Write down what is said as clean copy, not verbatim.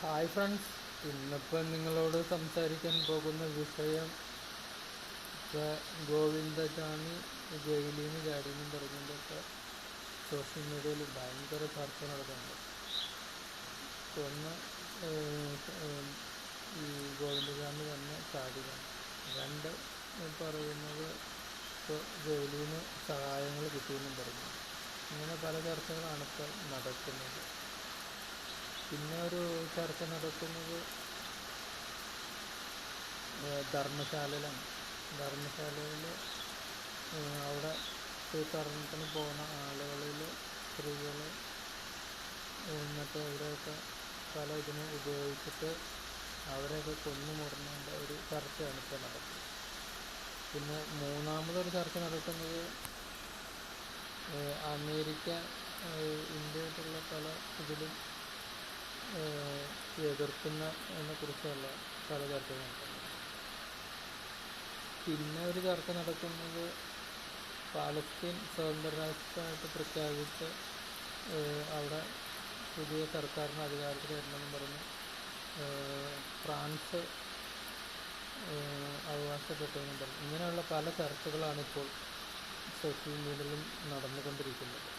Hi friends, ഇന്നിപ്പം നിങ്ങളോട് സംസാരിക്കാൻ പോകുന്ന വിഷയം ഗോവിന്ദചാമി ജയിലിൽ നിന്ന് ചാടിയെന്നും പറഞ്ഞുകൊണ്ടൊക്കെ സോഷ്യൽ മീഡിയയിൽ ഭയങ്കര ചർച്ച നടക്കുന്നുണ്ട്. ഒന്ന് ഈ ഗോവിന്ദചാമി തന്നെ ചാടിയതാണ്. രണ്ട് പറയുന്നത് ഇപ്പോൾ ജയിലിൽ നിന്ന് സഹായങ്ങൾ കിട്ടിയെന്നും പറഞ്ഞു. ഇങ്ങനെ പല ചർച്ചകളാണ് ഇപ്പോൾ നടക്കുന്നത്. പിന്നെ ഒരു ചർച്ച നടക്കുന്നത് ധർമ്മശാലയിലാണ്. ധർമ്മശാലയിൽ അവിടെ തീർത്ഥാടനത്തിന് പോകുന്ന ആളുകളിൽ സ്ത്രീകൾ എന്നിട്ട് അവരെയൊക്കെ പല ഇതിനും ഉപയോഗിച്ചിട്ട് അവരെയൊക്കെ കൊന്നുമുടങ്ങേണ്ട ഒരു ചർച്ചയാണ് ഇപ്പോൾ നടക്കുന്നത്. പിന്നെ മൂന്നാമതൊരു ചർച്ച നടക്കുന്നത് അമേരിക്ക ഇന്ത്യയായിട്ടുള്ള പല ഇതിലും എതിർക്കുന്നതിനെ കുറിച്ചുള്ള പല ചർച്ചകൾ നടക്കുന്നത്. പിന്നെ ഒരു ചർച്ച നടക്കുന്നത് പാലസ്തീൻ സ്വതന്ത്ര രാഷ്ട്രമായിട്ട് പ്രഖ്യാപിച്ച് അവിടെ പുതിയ സർക്കാരിന് അധികാരത്തിൽ വരണമെന്നും പറഞ്ഞ് ഫ്രാൻസ് അവകാശപ്പെട്ടതെന്നും പറഞ്ഞു. ഇങ്ങനെയുള്ള പല ചർച്ചകളാണ് ഇപ്പോൾ സോഷ്യൽ മീഡിയയിലും നടന്നുകൊണ്ടിരിക്കുന്നത്.